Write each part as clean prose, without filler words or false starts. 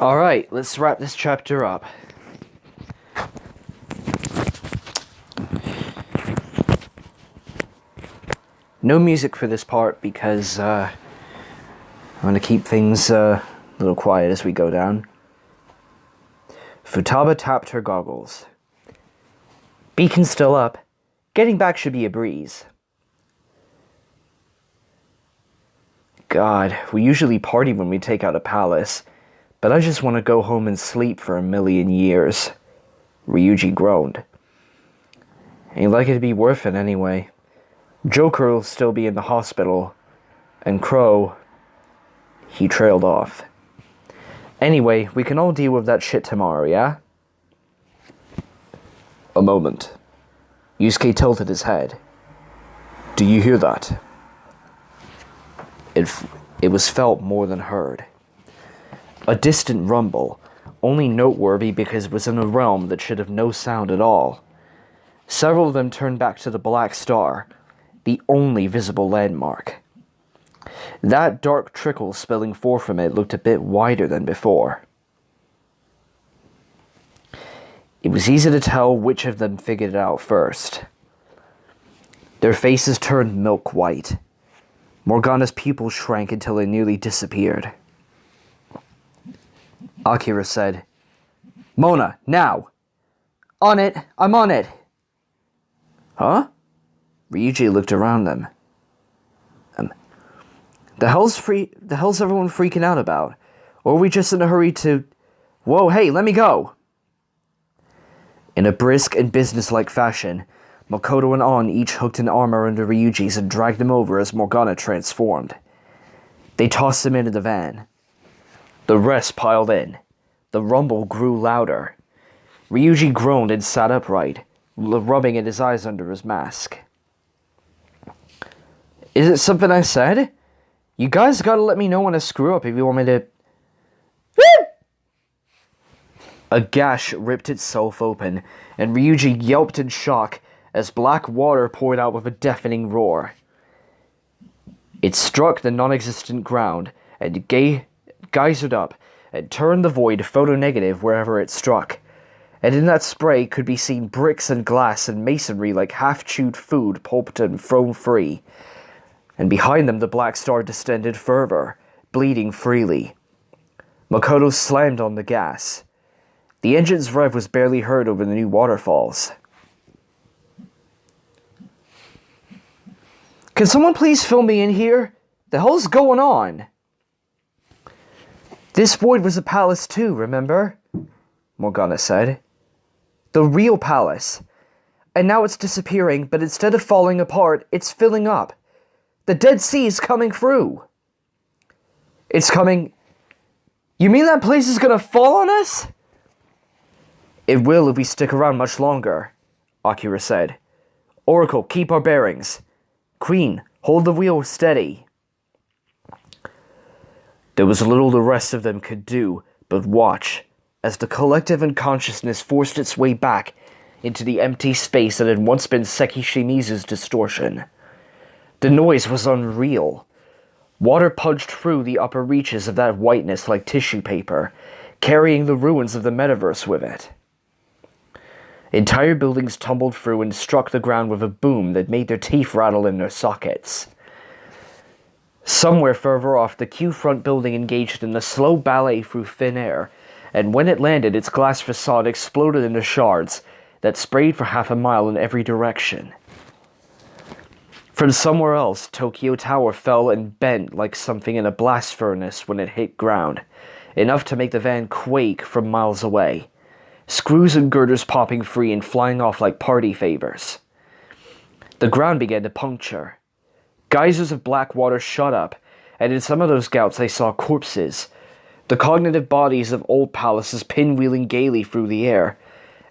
Alright, let's wrap this chapter up. No music for this part because I'm going to keep things a little quiet as we go down. Futaba tapped her goggles. Beacon's still up. Getting back should be a breeze. God, we usually party when we take out a palace, but I just want to go home and sleep for 1,000,000 years. Ryuji groaned. Ain't like it'd be worth it anyway. Joker will still be in the hospital, and Crow... He trailed off. Anyway, we can all deal with that shit tomorrow, yeah? A moment. Yusuke tilted his head. Do you hear that? It was felt more than heard. A distant rumble, only noteworthy because it was in a realm that should have no sound at all. Several of them turned back to the Black Star, the only visible landmark. That dark trickle spilling forth from it looked a bit wider than before. It was easy to tell which of them figured it out first. Their faces turned milk white. Morgana's pupils shrank until they nearly disappeared. Akira said, Mona, now! On it! I'm on it! Huh? Ryuji looked around them. The hell's everyone freaking out about? Or are we just in a hurry to... Whoa, hey, let me go! In a brisk and businesslike fashion, Makoto and An each hooked an arm around Ryuji's and dragged him over as Morgana transformed. They tossed him into the van. The rest piled in. The rumble grew louder. Ryuji groaned and sat upright, rubbing at his eyes under his mask. Is it something I said? You guys gotta let me know when I screw up if you want me to... A gash ripped itself open, and Ryuji yelped in shock as black water poured out with a deafening roar. It struck the non-existent ground, and geysered up, and turned the void photonegative wherever it struck. And in that spray could be seen bricks and glass and masonry like half-chewed food pulped and thrown free. And behind them the Black Star distended further, bleeding freely. Makoto slammed on the gas. The engine's rev was barely heard over the new waterfalls. Can someone please fill me in here? The hell's going on? This void was a palace too, remember? Morgana said. The real palace. And now it's disappearing, but instead of falling apart, it's filling up. The Dead Sea is coming through. It's coming... You mean that place is gonna fall on us? It will if we stick around much longer, Akira said. Oracle, keep our bearings. Queen, hold the wheel steady. There was little the rest of them could do but watch as the collective unconsciousness forced its way back into the empty space that had once been Seki Shimizu's distortion. The noise was unreal. Water punched through the upper reaches of that whiteness like tissue paper, carrying the ruins of the metaverse with it. Entire buildings tumbled through and struck the ground with a boom that made their teeth rattle in their sockets. Somewhere further off, the Q-front building engaged in a slow ballet through thin air, and when it landed, its glass facade exploded into shards that sprayed for half a mile in every direction. From somewhere else, Tokyo Tower fell and bent like something in a blast furnace when it hit ground, enough to make the van quake from miles away. Screws and girders popping free and flying off like party favors. The ground began to puncture. Geysers of black water shot up, and in some of those gouts they saw corpses, the cognitive bodies of old palaces pinwheeling gaily through the air,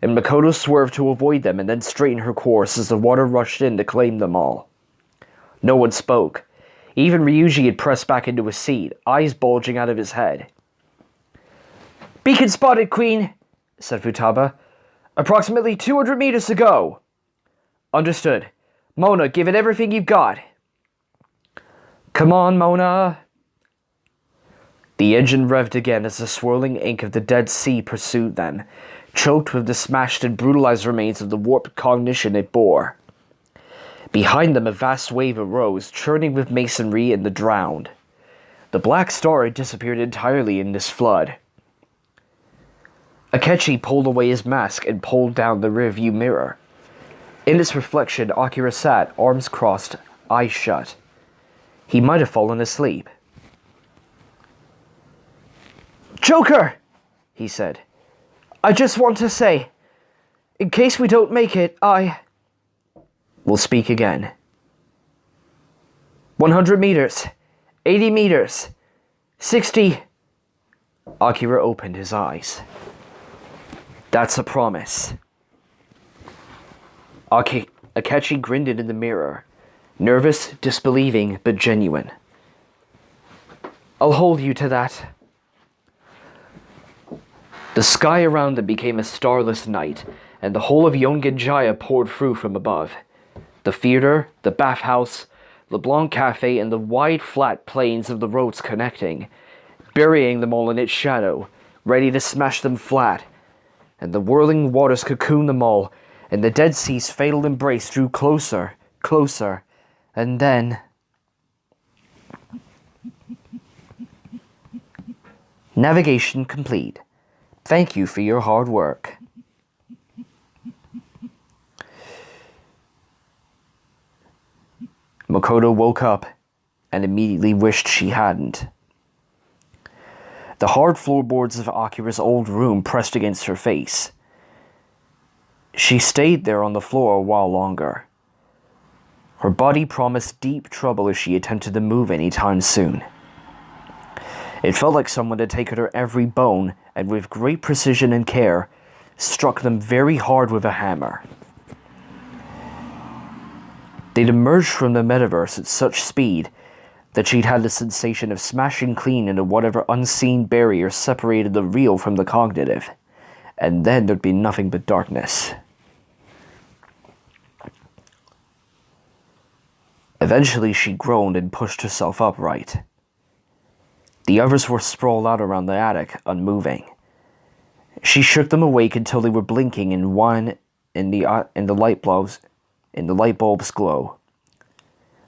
and Makoto swerved to avoid them and then straightened her course as the water rushed in to claim them all. No one spoke. Even Ryuji had pressed back into his seat, eyes bulging out of his head. Beacon spotted, Queen, said Futaba. Approximately 200 meters to go. Understood. Mona, give it everything you've got. Come on, Mona. The engine revved again as the swirling ink of the Dead Sea pursued them, choked with the smashed and brutalized remains of the warped cognition it bore. Behind them a vast wave arose, churning with masonry and the drowned. The Black Star had disappeared entirely in this flood. Akechi pulled away his mask and pulled down the rearview mirror. In its reflection, Akira sat, arms crossed, eyes shut. He might have fallen asleep. "Joker!" he said. "I just want to say, in case we don't make it, We'll speak again. 100 meters. 80 meters. 60. Akira opened his eyes. "That's a promise." Akechi grinned into the mirror, nervous, disbelieving, but genuine. "I'll hold you to that." The sky around them became a starless night, and the whole of Yongen-Jaya poured through from above. The theater, the bathhouse, LeBlanc Cafe, and the wide, flat plains of the roads connecting, burying them all in its shadow, ready to smash them flat. And the whirling waters cocooned them all, and the Dead Sea's fatal embrace drew closer, closer, and then... Navigation complete. Thank you for your hard work. Makoto woke up and immediately wished she hadn't. The hard floorboards of Akira's old room pressed against her face. She stayed there on the floor a while longer. Her body promised deep trouble if she attempted to move any time soon. It felt like someone had taken her every bone and with great precision and care, struck them very hard with a hammer. They'd emerged from the metaverse at such speed that she'd had the sensation of smashing clean into whatever unseen barrier separated the real from the cognitive, and then there'd be nothing but darkness. Eventually she groaned and pushed herself upright. The others were sprawled out around the attic, unmoving. She shook them awake until they were blinking in one in the light bulb's glow.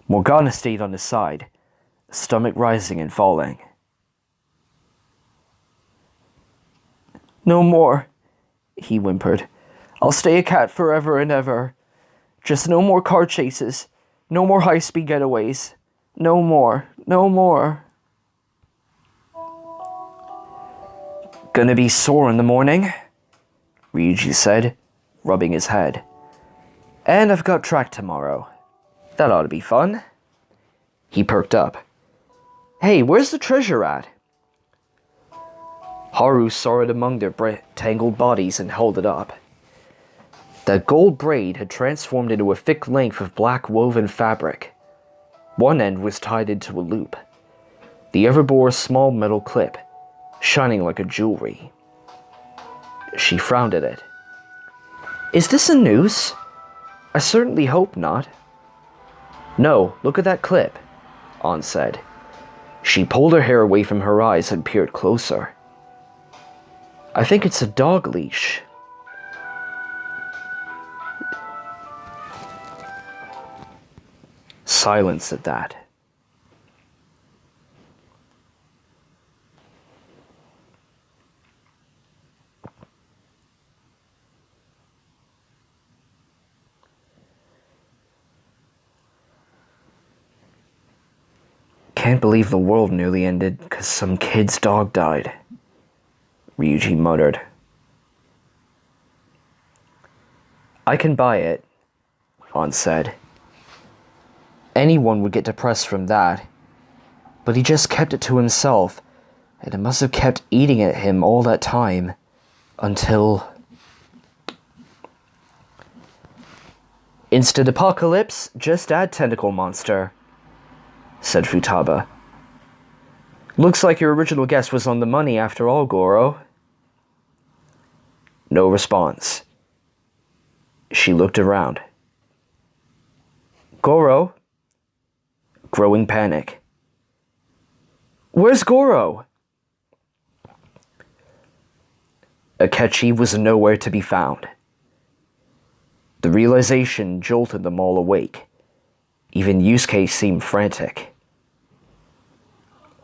Morgana stayed on his side, stomach rising and falling. "No more," he whimpered. "I'll stay a cat forever and ever. Just no more car chases. No more high-speed getaways. No more. No more." "Gonna be sore in the morning?" Ryuji said, rubbing his head. "And I've got track tomorrow. That ought to be fun." He perked up. "Hey, where's the treasure at?" Haru saw it among their tangled bodies and held it up. That gold braid had transformed into a thick length of black woven fabric. One end was tied into a loop. The other bore a small metal clip, shining like a jewelry. She frowned at it. "Is this a noose? I certainly hope not." "No, look at that clip," An said. She pulled her hair away from her eyes and peered closer. "I think it's a dog leash." Silence at that. "Can't believe the world nearly ended because some kid's dog died," Ryuji muttered. "I can buy it," An said. Anyone would get depressed from that, but he just kept it to himself, and it must have kept eating at him all that time, until... "Instant apocalypse, just add tentacle monster," said Futaba. "Looks like your original guess was on the money after all, Goro." No response. She looked around. "Goro?" Growing panic. "Where's Goro?" Akechi was nowhere to be found. The realization jolted them all awake. Even Yusuke seemed frantic.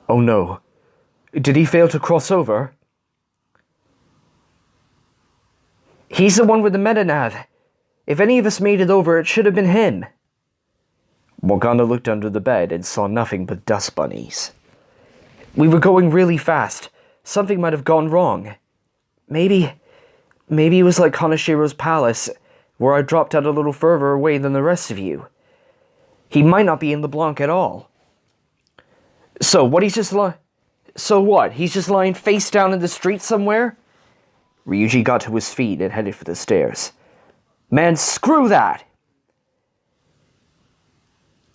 Oh no. Did he fail to cross over? He's the one with the metanav. If any of us made it over, it should have been him. Morgana looked under the bed and saw nothing but dust bunnies. We were going really fast. Something might have gone wrong. Maybe it was like Kanashiro's palace, where I dropped out a little further away than the rest of you. He might not be in LeBlanc at all. So what? He's just lying face down in the street somewhere? Ryuji got to his feet and headed for the stairs. Man, screw that!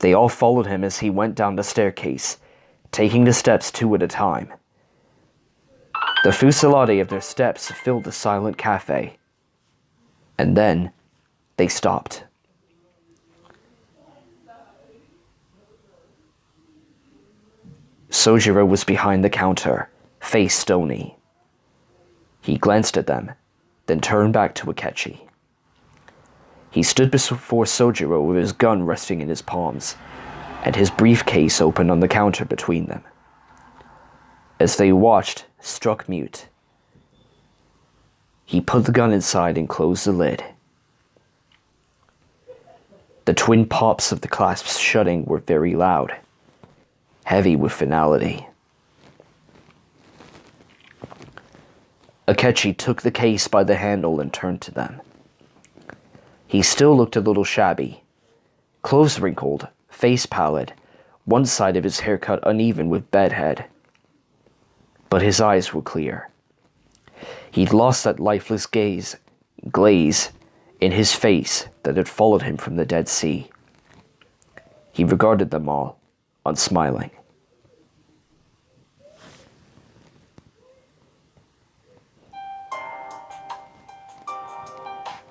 They all followed him as he went down the staircase, taking the steps 2 at a time. The fusillade of their steps filled the silent cafe. And then, they stopped. Sojiro was behind the counter, face stony. He glanced at them, then turned back to Akechi. He stood before Sojiro with his gun resting in his palms, and his briefcase open on the counter between them. As they watched, struck mute, he put the gun inside and closed the lid. The twin pops of the clasps shutting were very loud, heavy with finality. Akechi took the case by the handle and turned to them. He still looked a little shabby, clothes wrinkled, face pallid, one side of his haircut uneven with bedhead. But his eyes were clear. He'd lost that lifeless glaze in his face that had followed him from the Dead Sea. He regarded them all, unsmiling.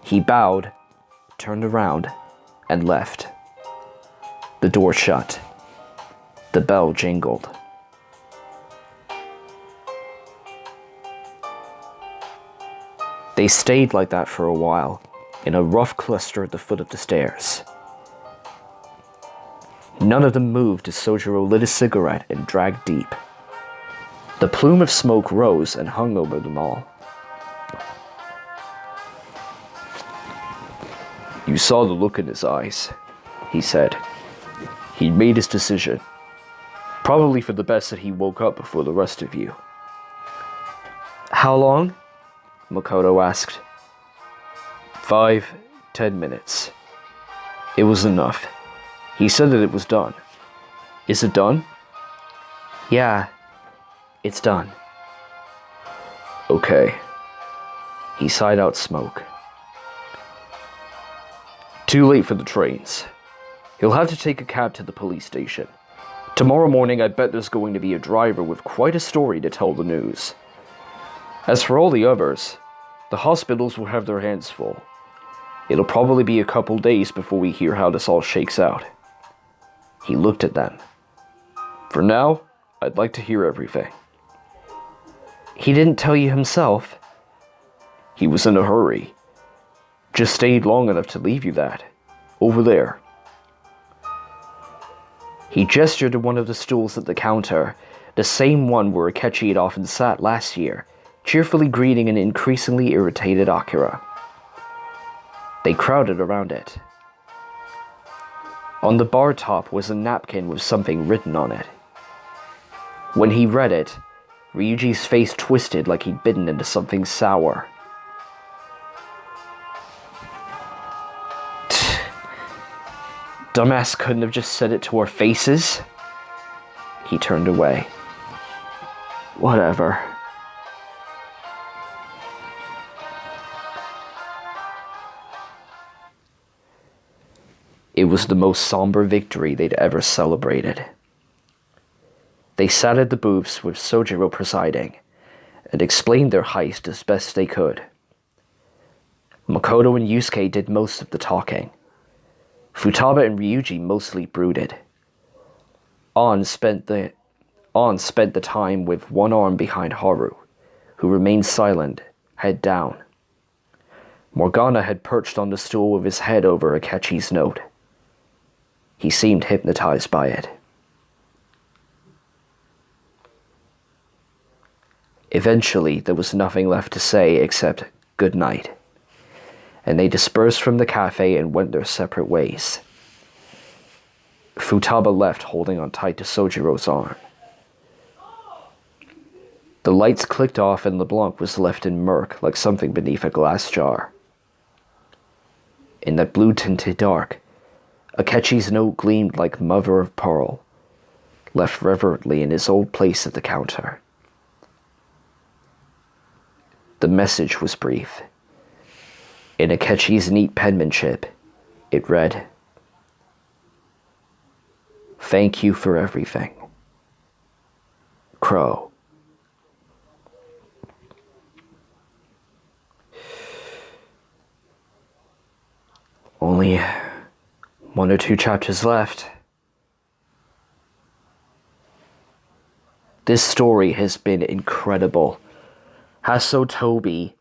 He bowed, turned around, and left. The door shut. The bell jingled. They stayed like that for a while, in a rough cluster at the foot of the stairs. None of them moved as Sojiro lit a cigarette and dragged deep. The plume of smoke rose and hung over them all. You saw the look in his eyes, he said. He'd made his decision. Probably for the best that he woke up before the rest of you. How long? Makoto asked. 5-10 minutes. It was enough. He said that it was done. Is it done? Yeah, it's done. Okay. He sighed out smoke. Too late for the trains. He'll have to take a cab to the police station. Tomorrow morning I bet there's going to be a driver with quite a story to tell the news. As for all the others, the hospitals will have their hands full. It'll probably be a couple days before we hear how this all shakes out. He looked at them. For now, I'd like to hear everything. He didn't tell you himself? He was in a hurry. Just stayed long enough to leave you that. Over there. He gestured to one of the stools at the counter, the same one where Akechi had often sat last year, cheerfully greeting an increasingly irritated Akira. They crowded around it. On the bar top was a napkin with something written on it. When he read it, Ryuji's face twisted like he'd bitten into something sour. Dumbass couldn't have just said it to our faces. He turned away. Whatever. It was the most somber victory they'd ever celebrated. They sat at the booths with Sojiro presiding, and explained their heist as best they could. Makoto and Yusuke did most of the talking. Futaba and Ryuji mostly brooded. On spent the time with one arm behind Haru, who remained silent, head down. Morgana had perched on the stool with his head over Akechi's note. He seemed hypnotized by it. Eventually, there was nothing left to say except good night, and they dispersed from the cafe and went their separate ways. Futaba left, holding on tight to Sojiro's arm. The lights clicked off and LeBlanc was left in murk like something beneath a glass jar. In that blue-tinted dark, Akechi's note gleamed like mother of pearl, left reverently in his old place at the counter. The message was brief. In Akechi's neat penmanship, it read, "Thank you for everything. Crow." Only 1 or 2 chapters left. This story has been incredible. Hasso Tobi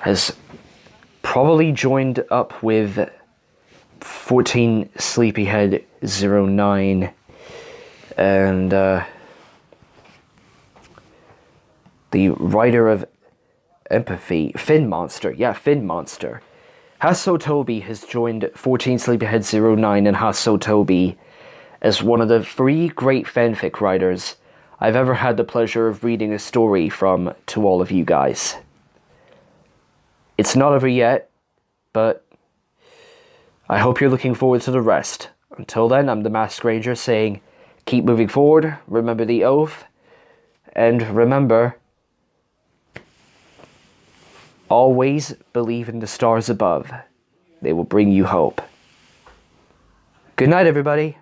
has probably joined up with 14 Sleepyhead 09 and the writer of Empathy, Fin Monster. Yeah, Fin Monster. Hasso Tobi has joined 14 Sleepyhead 09 and Hasso Tobi as one of the 3 great fanfic writers I've ever had the pleasure of reading a story from to all of you guys. It's not over yet, but I hope you're looking forward to the rest. Until then, I'm the Masked Ranger saying, keep moving forward, remember the oath, and remember, always believe in the stars above. They will bring you hope. Good night, everybody.